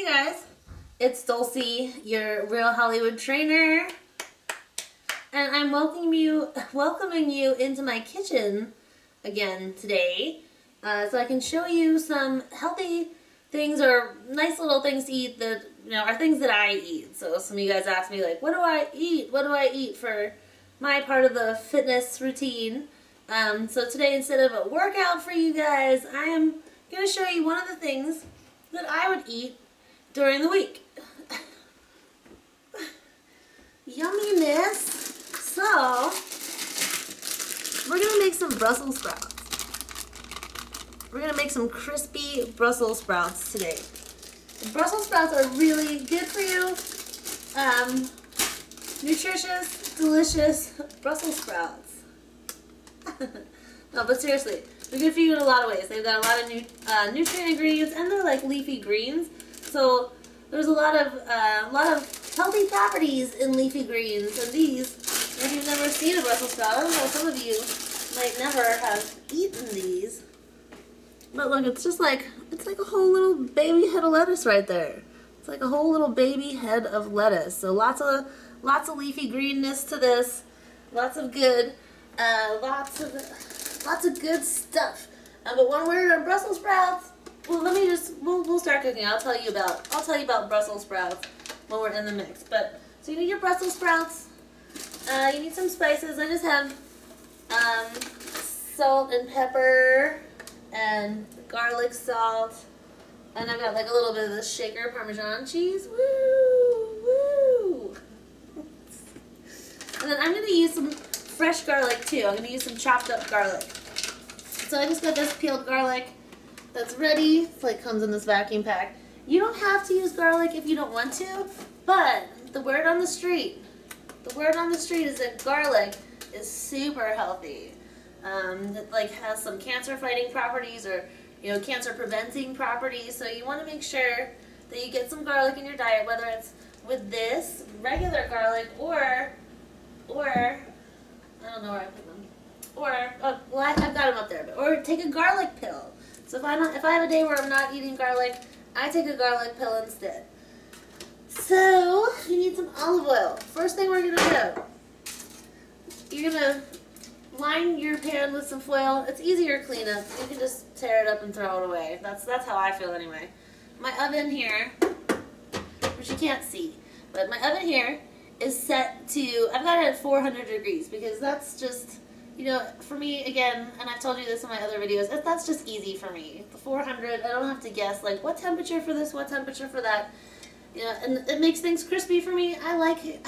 Hey guys, it's Dulcie, your Real Hollywood trainer, and I'm welcoming you into my kitchen again today, so I can show you some healthy things or nice little things to eat that are things that I eat. So some of you guys ask me like, what do I eat? What do I eat for my part of the fitness routine? So today, instead of a workout for you guys, I am going to show you one of the things that I would eat during the week. Yumminess. So, we're going to make some Brussels sprouts. We're going to make some crispy Brussels sprouts today. The Brussels sprouts are really good for you. Nutritious, delicious Brussels sprouts. No, but seriously, they're good for you in a lot of ways. They've got a lot of nutrient ingredients, and they're like leafy greens. So there's a lot of healthy properties in leafy greens. And these, if you've never seen a Brussels sprout, I don't know, some of you might never have eaten these. But look, it's like a whole little baby head of lettuce right there. It's like a whole little baby head of lettuce. So lots of leafy greenness to this. Lots of good, lots of good stuff. But when we're on Brussels sprouts, well, we'll start cooking. I'll tell you about Brussels sprouts when we're in the mix. But so you need your Brussels sprouts. You need some spices. I just have salt and pepper and garlic salt, and I've got like a little bit of the shaker Parmesan cheese. Woo! And then I'm going to use some fresh garlic too. I'm going to use some chopped up garlic. So I just got this peeled garlic that's ready. It's like comes in this vacuum pack. You don't have to use garlic if you don't want to, but the word on the street is that garlic is super healthy. That like has some cancer fighting properties or cancer preventing properties. So you want to make sure that you get some garlic in your diet, whether it's with this regular garlic or I don't know where I put them. I've got them up there. Or take a garlic pill. So if I have a day where I'm not eating garlic, I take a garlic pill instead. So you need some olive oil. First thing we're gonna do, you're gonna line your pan with some foil. It's easier cleanup. You can just tear it up and throw it away. That's how I feel anyway. My oven here, which you can't see, but my oven here is set to, I've got it at 400 degrees because that's just, for me, again, and I've told you this in my other videos, that's just easy for me. The 400, I don't have to guess, like, what temperature for this, what temperature for that. And it makes things crispy for me. I like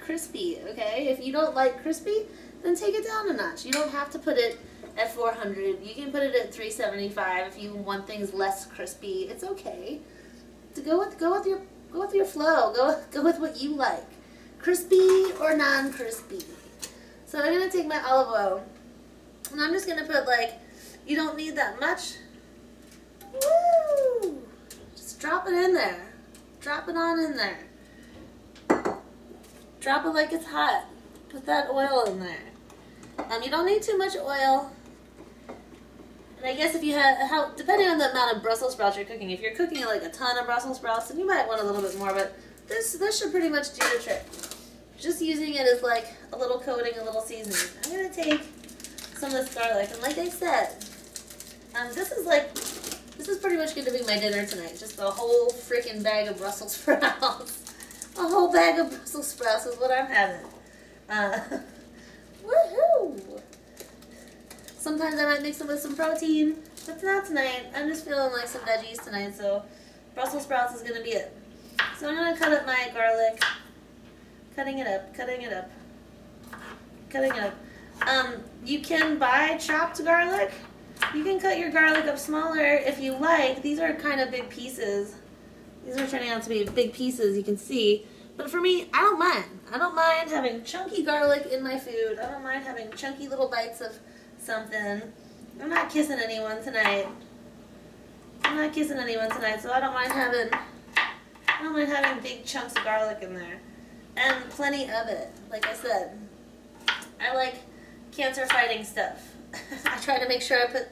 crispy, okay? If you don't like crispy, then take it down a notch. You don't have to put it at 400. You can put it at 375 if you want things less crispy. It's okay. To go with your flow. Go with what you like. Crispy or non-crispy. So I'm going to take my olive oil, and I'm just going to put, you don't need that much. Woo! Just drop it in there. Drop it on in there. Drop it like it's hot. Put that oil in there. You don't need too much oil. And I guess if you have, depending on the amount of Brussels sprouts you're cooking, if you're cooking like a ton of Brussels sprouts, then you might want a little bit more, but this should pretty much do the trick. Just using it as like a little coating, a little seasoning. I'm going to take some of this garlic, and like I said, this is pretty much going to be my dinner tonight. Just a whole freaking bag of Brussels sprouts. A whole bag of Brussels sprouts is what I'm having. Woohoo! Sometimes I might mix them with some protein, but not tonight. I'm just feeling like some veggies tonight, so Brussels sprouts is going to be it. So I'm going to cut up my garlic. Cutting it up. You can buy chopped garlic. You can cut your garlic up smaller if you like. These are kind of big pieces. These are turning out to be big pieces, you can see. But for me, I don't mind. I don't mind having chunky garlic in my food. I don't mind having chunky little bites of something. I'm not kissing anyone tonight. So I don't mind having big chunks of garlic in there. And plenty of it. Like I said, I like cancer fighting stuff. I try to make sure I put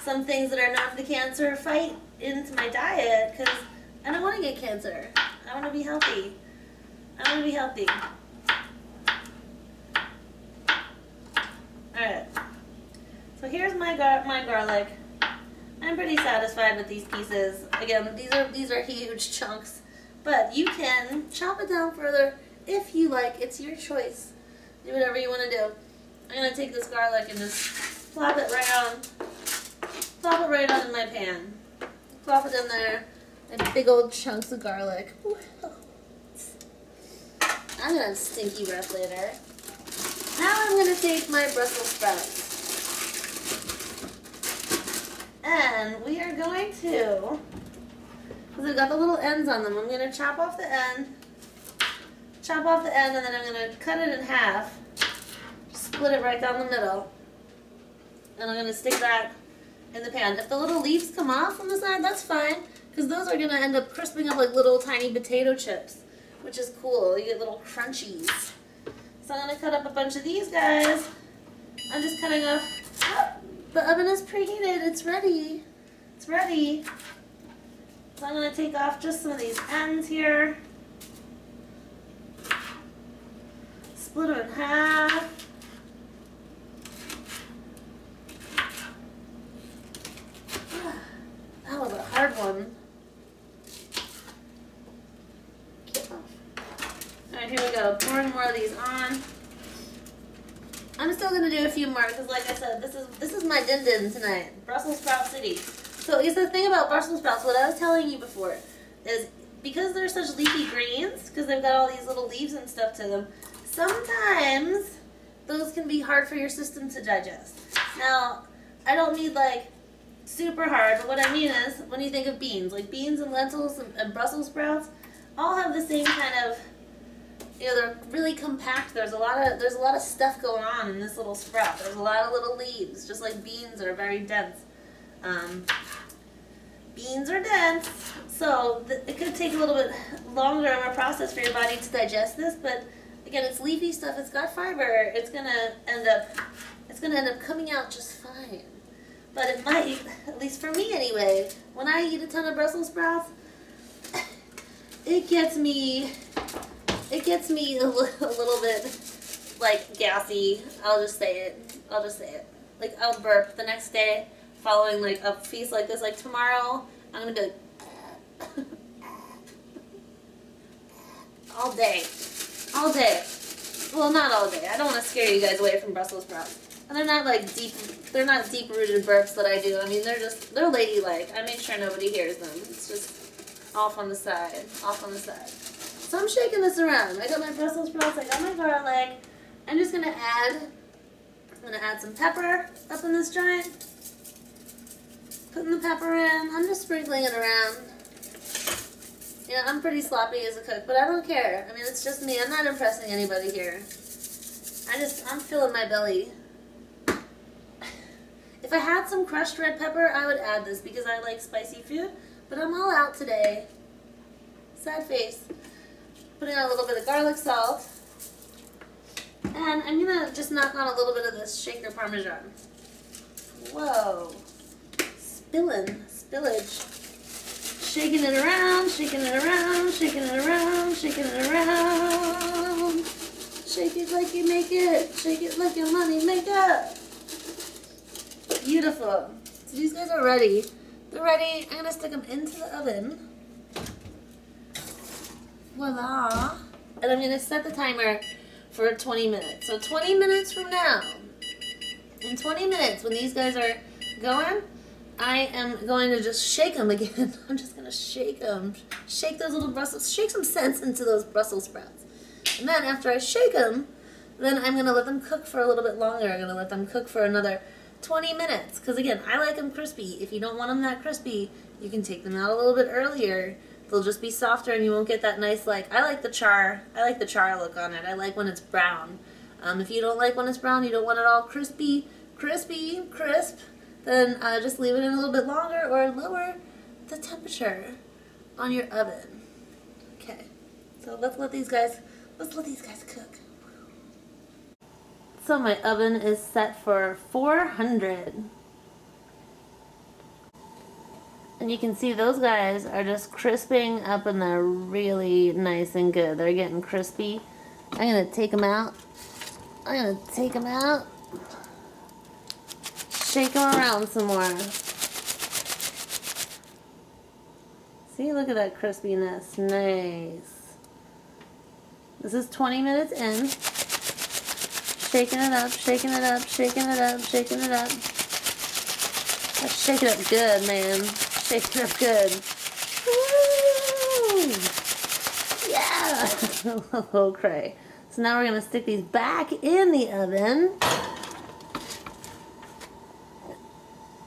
some things that are not the cancer fight into my diet, because I don't want to get cancer. I want to be healthy. I want to be healthy. Alright. So here's my garlic. I'm pretty satisfied with these pieces. Again, these are huge chunks. But you can chop it down further if you like. It's your choice. Do whatever you want to do. I'm going to take this garlic and just plop it right on. Plop it right on in my pan. Plop it in there. And big old chunks of garlic. Ooh. I'm going to have stinky breath later. Now I'm going to take my Brussels sprouts. And we are going to, because they've got the little ends on them, I'm going to chop off the end, and then I'm going to cut it in half, split it right down the middle, and I'm going to stick that in the pan. If the little leaves come off on the side, that's fine, because those are going to end up crisping up like little tiny potato chips, which is cool. You get little crunchies. So I'm going to cut up a bunch of these guys. I'm just cutting off. Oh, the oven is preheated. It's ready. It's ready. So I'm going to take off just some of these ends here. Split them in half. That was a hard one. Alright, here we go. Pouring more of these on. I'm still gonna do a few more because, like I said, this is my din-din tonight. Brussels Sprout City. So, is the thing about Brussels sprouts, what I was telling you before, is because they're such leafy greens, because they've got all these little leaves and stuff to them, sometimes those can be hard for your system to digest. Now, I don't mean like super hard, but what I mean is when you think of beans, like beans and lentils and Brussels sprouts, all have the same kind of, you know, they're really compact. There's a lot of stuff going on in this little sprout. There's a lot of little leaves, just like beans are very dense. Beans are dense, so it could take a little bit longer of a process for your body to digest this. But again, it's leafy stuff. It's got fiber. It's gonna end up coming out just fine. But it might, at least for me anyway, when I eat a ton of Brussels sprouts, it gets me a little bit, like, gassy. I'll just say it. Like, I'll burp the next day following, like, a feast like this. Like, tomorrow, I'm going to be like, all day. Well, not all day. I don't want to scare you guys away from Brussels sprouts. And they're not, like, they're not deep-rooted burps that I do. I mean, they're ladylike. I make sure nobody hears them. It's just off on the side. So I'm shaking this around. I got my Brussels sprouts, I got my garlic. I'm just gonna add some pepper up in this joint. Putting the pepper in. I'm just sprinkling it around. You know, I'm pretty sloppy as a cook, but I don't care. I mean, it's just me. I'm not impressing anybody here. I'm filling my belly. If I had some crushed red pepper, I would add this because I like spicy food, but I'm all out today. Sad face. Putting on a little bit of garlic salt. And I'm going to just knock on a little bit of this shaker parmesan. Whoa. Spillage. Shaking it around. Shake it like you make it. Shake it like your money maker. Beautiful. So these guys are ready. They're ready. I'm going to stick them into the oven. Voila. And I'm going to set the timer for 20 minutes. So 20 minutes from now, in 20 minutes when these guys are going, I am going to just shake them again. I'm just going to shake them. Shake those little shake some sense into those Brussels sprouts. And then after I shake them, then I'm going to let them cook for a little bit longer. I'm going to let them cook for another 20 minutes. Because again, I like them crispy. If you don't want them that crispy, you can take them out a little bit earlier. They'll just be softer and you won't get that nice, like, I like the char look on it. I like when it's brown. If you don't like when it's brown, you don't want it all crisp, then just leave it in a little bit longer or lower the temperature on your oven. Okay, so let's let these guys cook. So my oven is set for 400. And you can see those guys are just crisping up and they're really nice and good. They're getting crispy. I'm going to take them out. Shake them around some more. See, look at that crispiness. Nice. This is 20 minutes in. Shaking it up, shaking it up, shaking it up, shaking it up. Let's shake it up good, man. Shake it up good. Woo! Yeah! Oh, cray. So now we're going to stick these back in the oven.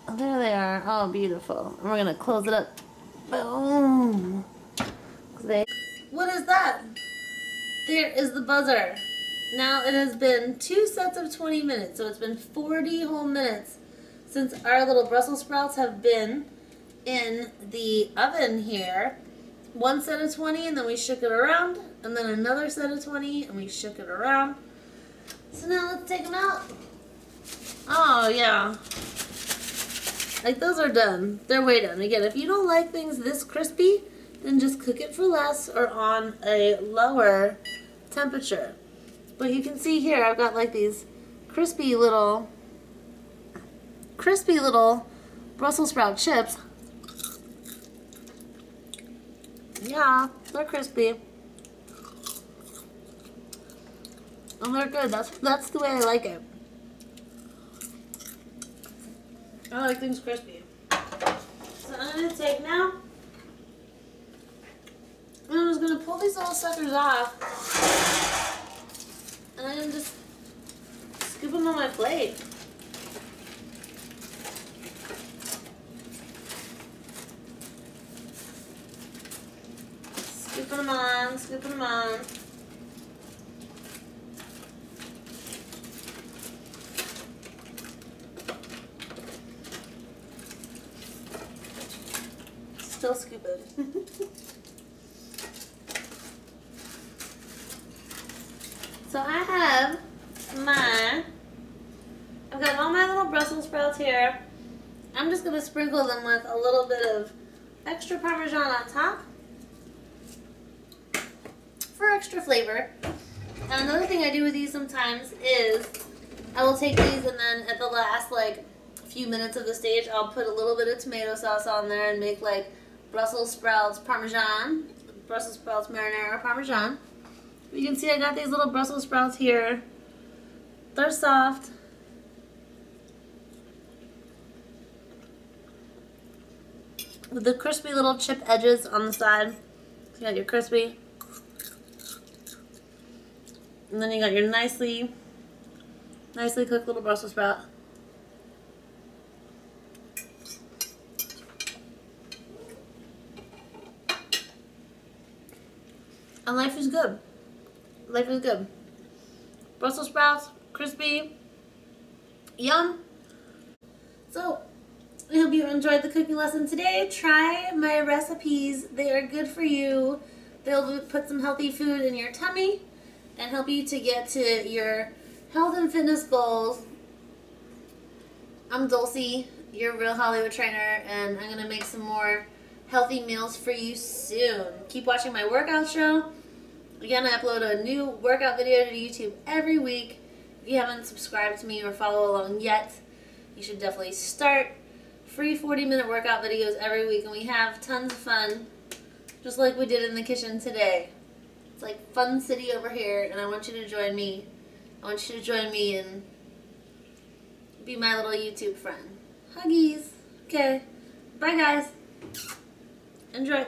Oh, there they are. Oh, beautiful. And we're going to close it up. Boom! What is that? There is the buzzer. Now it has been 2 sets of 20 minutes, so it's been 40 whole minutes since our little Brussels sprouts have been in the oven here. 1 set of 20 and then we shook it around, and then another set of 20 and we shook it around. So now let's take them out. Oh yeah. Like, those are done. They're way done. Again, if you don't like things this crispy, then just cook it for less or on a lower temperature. But you can see here, I've got like these crispy little Brussels sprout chips. Yeah, they're crispy. And they're good. That's the way I like it. I like things crispy. So I'm going to take now, and I'm just going to pull these little suckers off, and I'm going to just scoop them on my plate. Scooping them on, scooping them on. Still scooping. So I've got all my little Brussels sprouts here. I'm just going to sprinkle them with a little bit of extra Parmesan on top for extra flavor. And another thing I do with these sometimes is I will take these and then at the last few minutes of the stage I'll put a little bit of tomato sauce on there and make like Brussels sprouts Parmesan, Brussels sprouts marinara Parmesan. You can see I got these little Brussels sprouts here. They're soft. With the crispy little chip edges on the side. So you got your crispy. And then you got your nicely cooked little Brussels sprout. And life is good. Life is good. Brussels sprouts, crispy, yum. So, I hope you enjoyed the cooking lesson today. Try my recipes. They are good for you. They'll put some healthy food in your tummy and help you to get to your health and fitness goals. I'm Dulcie, your real Hollywood trainer, and I'm going to make some more healthy meals for you soon. Keep watching my workout show. Again, I upload a new workout video to YouTube every week. If you haven't subscribed to me or follow along yet, you should definitely start. Free 40-minute workout videos every week, and we have tons of fun, just like we did in the kitchen today. It's like Fun City over here, and I want you to join me. I want you to join me and be my little YouTube friend. Huggies. Okay. Bye, guys. Enjoy.